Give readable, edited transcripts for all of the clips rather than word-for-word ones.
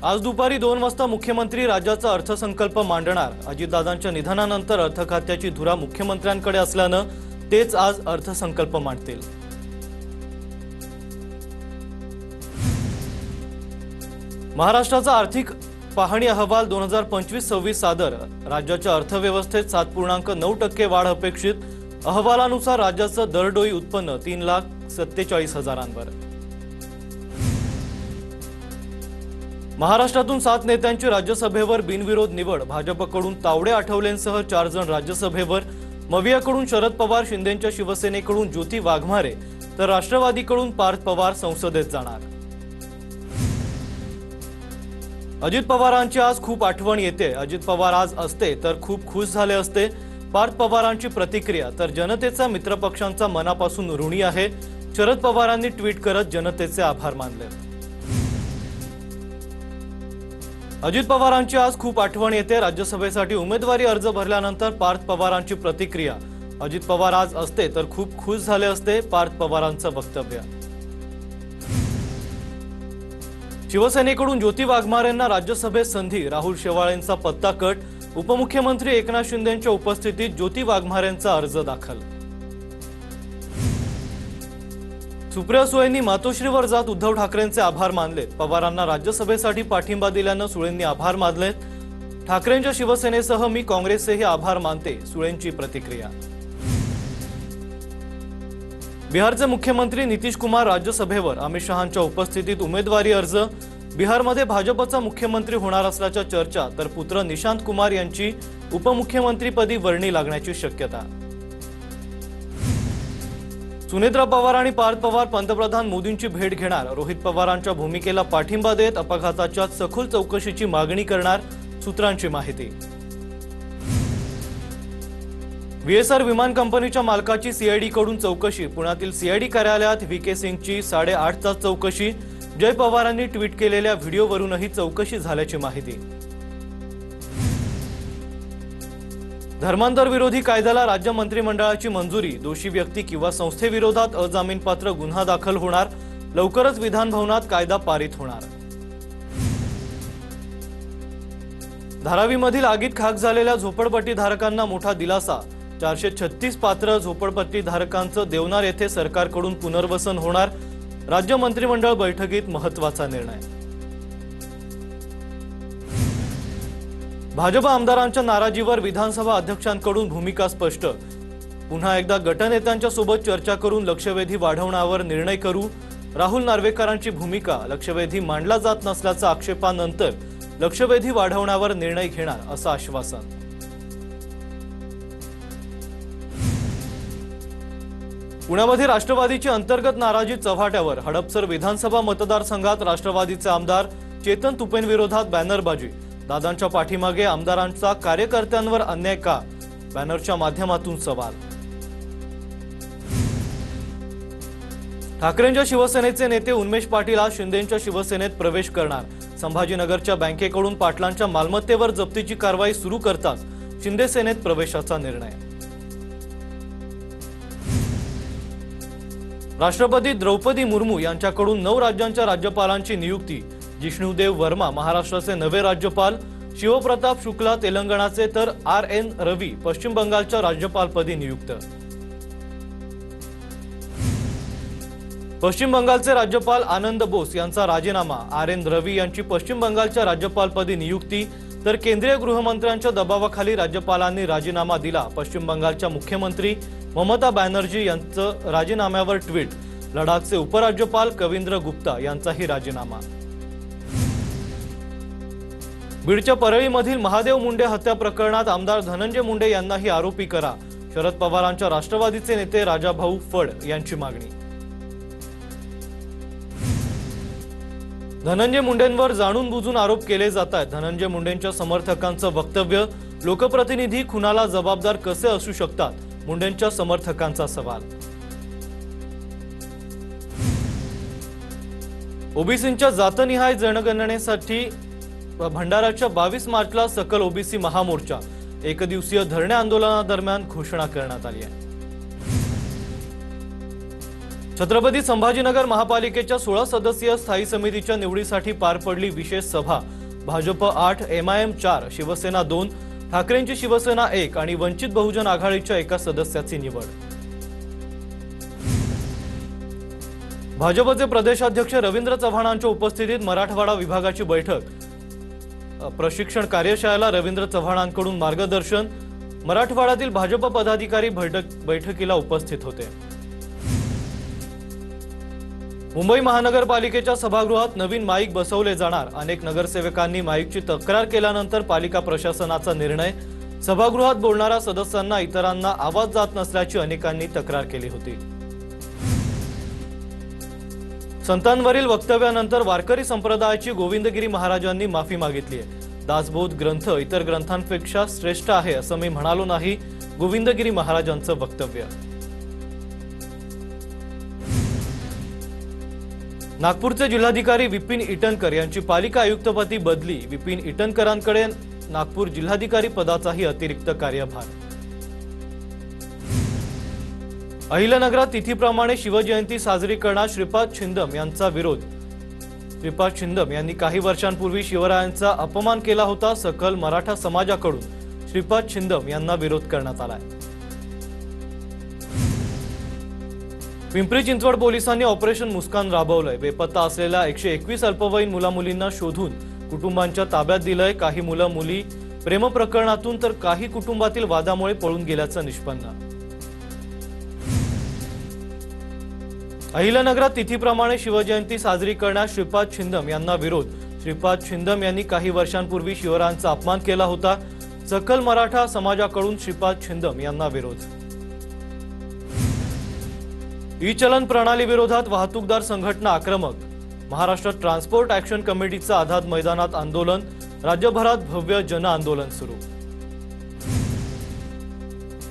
आज दुपारी 2 वाजता मुख्यमंत्री राज्याचा अर्थसंकल्प मांडणार। अजितदादांच्या निधनानंतर अर्थ खात्याची धुरा मुख्यमंत्र्यांकडे असल्यानं तेच आज अर्थसंकल्प मांडतील। महाराष्ट्राचा आर्थिक पाहणी अहवाल 2025-26 सादर। राज्याच्या अर्थव्यवस्थेत 7.9% वाढ अपेक्षित। अहवालानुसार राज्याचं दरडोई उत्पन्न 3,47,000वर। महाराष्ट्रातून 7 नेत्यांची राज्यसभेवर बिनविरोध निवड। भाजपकडून तावडे आठवलेंसह 4 जण राज्यसभेवर। मवियाकडून शरद पवार, शिंदेंच्या शिवसेनेकडून ज्योती वाघमारे तर राष्ट्रवादीकडून पार्थ पवार संसदेत जाणार। अजित पवारांची आज खूप आठवण येते। अजित पवार आज असते तर खूप खुश झाले असते। पार्थ पवारांची प्रतिक्रिया। तर जनतेचा मित्रपक्षांचा मनापासून ऋणी आहे। शरद पवारांनी ट्विट करत जनतेचे आभार मानले। अजित पवारांची आज खूप आठवण येते। राज्यसभेसाठी उमेदवारी अर्ज भरल्यानंतर पार्थ पवारांची प्रतिक्रिया। अजित पवार आज असते तर खूप खुश झाले असते। पार्थ पवारांचं वक्तव्य। शिवसेनेकडून ज्योती वाघमारेंना राज्यसभेत संधी। राहुल शेवाळेंचा पत्ता कट। उपमुख्यमंत्री एकनाथ शिंदेंच्या उपस्थितीत ज्योती वाघमारेंचा अर्ज दाखल। सुप्रिया सुळेंनी मातोश्रीवर जात उद्धव ठाकरेंचे आभार मानलेत। पवारांना राज्यसभेसाठी पाठिंबा दिल्यानं सुळेंनी आभार मानलेत। ठाकरेंच्या शिवसेनेसह मी काँग्रेसचेही आभार मानते, सुळेंची प्रतिक्रिया। बिहारचे मुख्यमंत्री नितीश कुमार राज्यसभेवर। अमित शहांच्या उपस्थितीत उमेदवारी अर्ज। बिहारमध्ये भाजपचा मुख्यमंत्री होणार असल्याच्या चर्चा। तर पुत्र निशांत कुमार यांची उपमुख्यमंत्रीपदी वर्णी लागण्याची शक्यता। सुनेत्रा पवार आणि पार्थ पवार पंतप्रधान मोदींची भेट घेणार। रोहित पवारांच्या भूमिकेला पाठिंबा देत अपघाताच्या सखोल चौकशीची मागणी करणार, सूत्रांची माहिती। व्हीएसआर विमान कंपनीच्या मालकाची सीआयडीकडून चौकशी। पुण्यातील सीआयडी कार्यालयात व्हीके सिंगची 8.5 तास चौकशी। जय पवारांनी ट्विट केलेल्या व्हिडिओवरूनही चौकशी झाल्याची माहिती। धर्मांतर विरोधी कायद्याला राज्य मंत्रिमंडळाची मंजुरी। दोषी व्यक्ती किंवा संस्थेविरोधात अजामीनपात्र गुन्हा दाखल होणार। लवकरच विधान भवनात कायदा पारित होणार। धारावीमधील आगीत खाक झालेल्या झोपडपट्टीधारकांना मोठा दिलासा। 436 पात्र झोपडपट्टीधारकांचं देवनार येथे सरकारकडून पुनर्वसन होणार। राज्य मंत्रिमंडळ बैठकीत महत्त्वाचा निर्णय। भाजप आमदारांच्या नाराजीवर विधानसभा अध्यक्षांकडून भूमिका स्पष्ट। पुन्हा एकदा गटनेत्यांच्या सोबत चर्चा करून लक्षवेधी वाढवण्यावर निर्णय करू। राहुल नार्वेकरांची भूमिका। लक्षवेधी मांडला जात नसल्याच्या आक्षेपानंतर लक्षवेधी वाढवण्यावर निर्णय घेणार असं आश्वासन। पुण्यामध्ये राष्ट्रवादीची अंतर्गत नाराजी चव्हाट्यावर। हडपसर विधानसभा मतदारसंघात राष्ट्रवादीचे आमदार चेतन तुपेंविरोधात बॅनरबाजी। दादांच्या पाठीमागे आमदारांचा कार्यकर्त्यांवर अन्याय का? बॅनरच्या माध्यमातून सवाल। ठाकरेंच्या शिवसेनेचे नेते उन्मेष पाटील आज शिंदेंच्या शिवसेनेत प्रवेश करणार। संभाजीनगरच्या बँकेकडून पाटलांच्या मालमत्तेवर जप्तीची कारवाई सुरू करताच शिंदे सेनेत प्रवेशाचा निर्णय। राष्ट्रपती द्रौपदी मुर्मू यांच्याकडून 9 राज्यांच्या राज्यपालांची नियुक्ती। जिष्णुदेव वर्मा महाराष्ट्राचे नवे राज्यपाल। शिवप्रताप शुक्ला तेलंगणाचे तर RN रवी पश्चिम बंगालच्या राज्यपालपदी नियुक्त। पश्चिम बंगालचे राज्यपाल आनंद बोस यांचा राजीनामा। RN रवी यांची पश्चिम बंगालच्या राज्यपालपदी नियुक्ती। तर केंद्रीय गृहमंत्र्यांच्या दबावाखाली राज्यपालांनी राजीनामा दिला। पश्चिम बंगालच्या मुख्यमंत्री ममता बॅनर्जी यांचं राजीनाम्यावर ट्विट। लडाखचे उपराज्यपाल कविंद्र गुप्ता यांचाही राजीनामा। बीडच्या परळीमधील महादेव मुंडे हत्या प्रकरणात आमदार धनंजय मुंडे यांनाही आरोपी करा। शरद पवारांच्या राष्ट्रवादीचे नेते राजाभाऊ फड यांची मागणी। धनंजय मुंडेंवर जाणून बुजून आरोप केले जात आहेत। धनंजय मुंडेंच्या समर्थकांचं वक्तव्य। लोकप्रतिनिधी खुनाला जबाबदार कसे असू शकतात? मुंडेंच्या समर्थकांचा सवाल। ओबीसींच्या जातनिहाय जनगणनेसाठी भंडाराच्या 22 मार्चला सकल ओबीसी महामोर्चा। एकदिवसीय धरणे आंदोलनादरम्यान घोषणा करण्यात आली आहे। छत्रपती संभाजीनगर महापालिकेच्या 16 सदस्यीय स्थायी समितीच्या निवडीसाठी पार पडली विशेष सभा। भाजप 8, MIM 4, शिवसेना 2, ठाकरेंची शिवसेना 1 आणि वंचित बहुजन आघाडीच्या एका सदस्याची निवड। भाजपचे प्रदेशाध्यक्ष रवींद्र चव्हाणांच्या उपस्थितीत मराठवाडा विभागाची बैठक। प्रशिक्षण कार्यशाळेला रवींद्र चव्हाणांकडून मार्गदर्शन। मराठवाड्यातील भाजप पदाधिकारी बैठकीला उपस्थित होते। मुंबई महानगरपालिकेच्या सभागृहात नवीन माईक बसवले जाणार। अनेक नगरसेवकांनी माईकची तक्रार केल्यानंतर पालिका प्रशासनाचा निर्णय। सभागृहात बोलणाऱ्या सदस्यांना इतरांना आवाज जात नसल्याची अनेकांनी तक्रार केली होती। संतांवरील वक्तव्यानंतर वारकरी संप्रदायाची गोविंदगिरी महाराजांनी माफी मागितली आहे। दासबोध ग्रंथ इतर ग्रंथांपेक्षा श्रेष्ठ आहे असं मी म्हणालो नाही, गोविंदगिरी महाराजांचं वक्तव्य। नागपूरचे जिल्हाधिकारी विपिन इटनकर यांची पालिका आयुक्तपदी बदली। विपिन इटनकरांकडे नागपूर जिल्हाधिकारी पदाचाही अतिरिक्त कार्यभार। अहिल्यानगरात तिथीप्रमाणे शिवजयंती साजरी करण्यास श्रीपाद छिंदम यांचा विरोध। श्रीपाद छिंदम यांनी काही वर्षांपूर्वी शिवरायांचा अपमान केला होता। सकल मराठा समाजाकडून श्रीपाद छिंदम यांना विरोध करण्यात आलाय। पिंपरी चिंचवड पोलिसांनी ऑपरेशन मुस्कान राबवलंय। बेपत्ता असलेल्या 121 अल्पवयीन मुलामुलींना शोधून कुटुंबांच्या ताब्यात दिलंय। काही मुलं मुली प्रेम प्रकरणातून तर काही कुटुंबातील वादामुळे पळून गेल्याचं निष्पन्न। अहिल्यानगरात तिथीप्रमाणे शिवजयंती साजरी करण्यास श्रीपाद छिंदम यांना विरोध। श्रीपाद छिंदम यांनी काही वर्षांपूर्वी शिवरायांचा अपमान केला होता। सकल मराठा समाजाकडून श्रीपाद छिंदम यांना विरोध। ई-चलन प्रणाली विरोधात वाहतूकदार संघटना आक्रमक। महाराष्ट्र ट्रान्सपोर्ट ॲक्शन कमिटीचं आझाद मैदानात आंदोलन। राज्यभरात भव्य जन आंदोलन सुरू।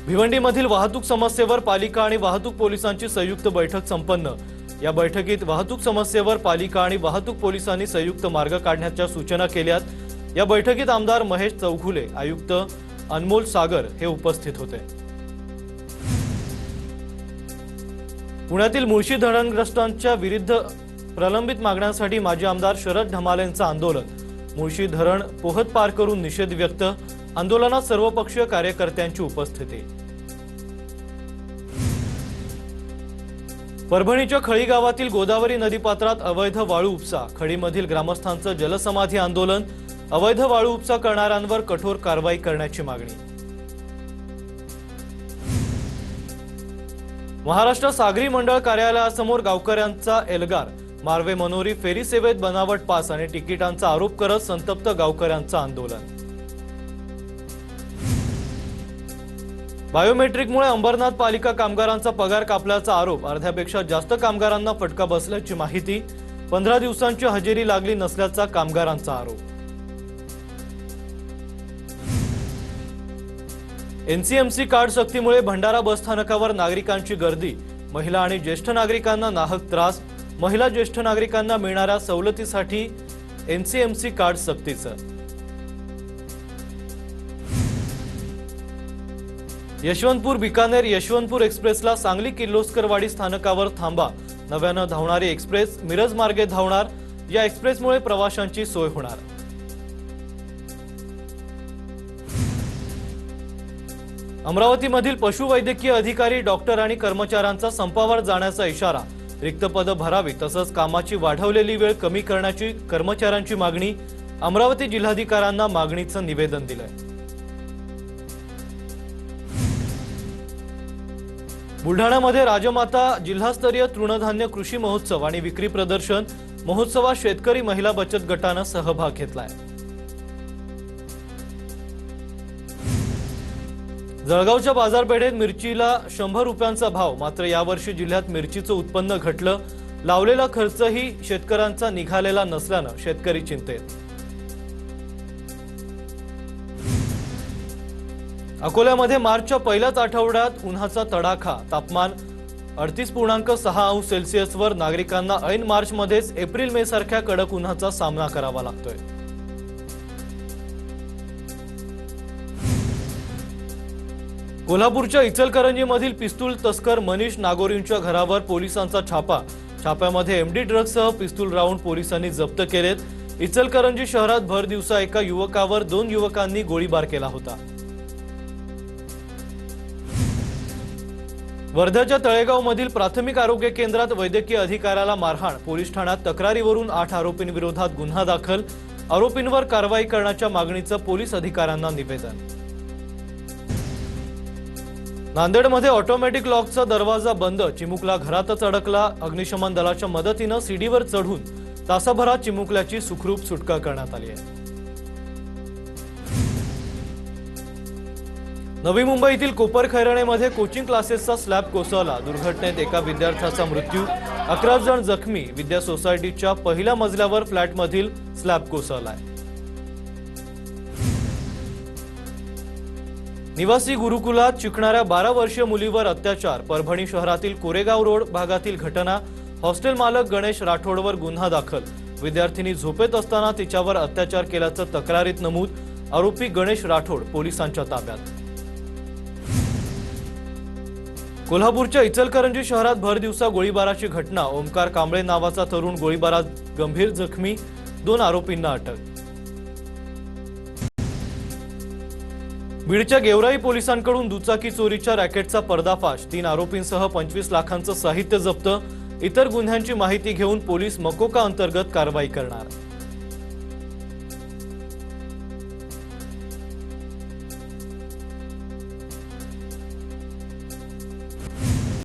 भिवंडीमधील वाहतूक समस्येवर पालिका आणि वाहतूक पोलिसांची संयुक्त बैठक संपन्न। या बैठकीत वाहतूक समस्येवर पालिका आणि वाहतूक पोलिसांनी संयुक्त मार्ग काढण्याच्या सूचना केल्यात। या बैठकीत आमदार महेश चौघुले, आयुक्त अनमोल सागर हे उपस्थित होते। पुण्यातील मुळशी धरणग्रस्तांच्या विरुद्ध प्रलंबित मागण्यांसाठी माजी आमदार शरद ढमालेंचं आंदोलन। मुळशी धरण पोहत पार करून निषेध व्यक्त। आंदोलनात सर्वपक्षीय कार्यकर्त्यांची उपस्थिती। परभणीच्या खळी गावातील गोदावरी नदीपात्रात अवैध वाळू उपसा। खडीमधील ग्रामस्थांचं जलसमाधी आंदोलन। अवैध वाळू उपसा करणाऱ्यांवर कठोर कारवाई करण्याची मागणी। महाराष्ट्र सागरी मंडळ कार्यालयासमोर गावकऱ्यांचा एल्गार। मार्वे मनोरी फेरी सेवेत बनावट पास आणि तिकिटांचा आरोप करत संतप्त गावकऱ्यांचं आंदोलन। बायोमेट्रिकमुळे अंबरनाथ पालिका कामगारांचा पगार कापल्याचा आरोप। अर्ध्यापेक्षा जास्त कामगारांना फटका बसल्याची माहिती। 15 दिवसांची हजेरी लागली नसल्याचा कामगारांचा आरोप। एनसीएमसी कार्ड सक्तीमुळे भंडारा बसस्थानकावर नागरिकांची गर्दी। महिला आणि ज्येष्ठ नागरिकांना नाहक त्रास। महिला ज्येष्ठ नागरिकांना मिळणाऱ्या सवलतीसाठी एनसीएमसी कार्ड सक्तीचं। यशवंतपूर बिकानेर यशवंतपूर एक्सप्रेसला सांगली किर्लोस्करवाडी स्थानकावर थांबा। नव्यानं धावणारी एक्सप्रेस मिरज मार्गे धावणार। या एक्सप्रेसमुळे प्रवाशांची सोय होणार। अमरावतीमधील पशुवैद्यकीय अधिकारी, डॉक्टर आणि कर्मचाऱ्यांचा संपावर जाण्याचा इशारा। रिक्त पदं भरावी तसंच कामाची वाढवलेली वेळ कमी करण्याची कर्मचाऱ्यांची मागणी। अमरावती जिल्हाधिकाऱ्यांना मागणीचं निवेदन दिलंय। बुलढाण्यामध्ये राजमाता जिल्हास्तरीय तृणधान्य कृषी महोत्सव आणि विक्री प्रदर्शन। महोत्सवात शेतकरी महिला बचत गटानं सहभाग घेतलाय। जळगावच्या बाजारपेठेत मिरचीला 100 रुपयांचा भाव। मात्र यावर्षी जिल्ह्यात मिरचीचं उत्पन्न घटलं। लावलेला खर्चही शेतकऱ्यांचा निघालेला नसल्यानं शेतकरी चिंतेत। अकोल्यामध्ये मार्चच्या पहिल्याच आठवड्यात उन्हाचा तडाखा। तापमान 38.6 अंश सेल्सिअसवर। नागरिकांना ऐन मार्चमध्येच एप्रिल मे सारख्या कडक उन्हाचा सामना करावा लागतोय। कोल्हापूरच्या इचलकरंजीमधील पिस्तूल तस्कर मनीष नागोरींच्या घरावर पोलिसांचा छापा। छाप्यामध्ये एमडी ड्रग्जसह पिस्तूल राऊंड पोलिसांनी जप्त केलेत। इचलकरंजी शहरात भर दिवसा एका युवकावर 2 युवकांनी गोळीबार केला होता। वर्ध्याच्या तळेगावमधील प्राथमिक आरोग्य केंद्रात वैद्यकीय अधिकाऱ्याला मारहाण, पोलीस ठाण्यात तक्रारीवरून 8 आरोपींविरोधात गुन्हा दाखल, आरोपींवर कारवाई करण्याच्या मागणीचं पोलीस अधिकाऱ्यांना निवेदन। नांदेडमध्ये ऑटोमॅटिक लॉकचा दरवाजा बंद, चिमुकला घरातच अडकला, अग्निशमन दलाच्या मदतीने सीडीवर चढून तासाभरात चिमुकल्याची सुखरूप सुटका करण्यात आली आहे। नवी मुंबईतील कोपरखैरणेमध्ये कोचिंग क्लासेसचा स्लॅब कोसळला, दुर्घटनेत एका विद्यार्थ्याचा मृत्यू, 11 जण जखमी, विद्या सोसायटीच्या पहिल्या मजल्यावर फ्लॅटमधील स्लॅब कोसळलाय। निवासी गुरुकुलात शिकणाऱ्या 12 वर्षीय मुलीवर अत्याचार, परभणी शहरातील कोरेगाव रोड भागातील घटना, हॉस्टेल मालक गणेश राठोडवर गुन्हा दाखल, विद्यार्थिनी झोपेत असताना तिच्यावर अत्याचार केल्याचं तक्रारीत नमूद, आरोपी गणेश राठोड पोलिसांच्या ताब्यात। कोल्हापूरच्या इचलकरंजी शहरात भर दिवसा गोळीबाराची घटना, ओमकार कांबळे नावाचा तरुण गोळीबारात गंभीर जखमी, 2 आरोपींना अटक। बीडच्या गेवराई पोलिसांकडून दुचाकी चोरीच्या रॅकेटचा पर्दाफाश, 3 आरोपींसह 25 लाखांचं साहित्य जप्त, इतर गुन्ह्यांची माहिती घेऊन पोलीस मकोका अंतर्गत कारवाई करणार।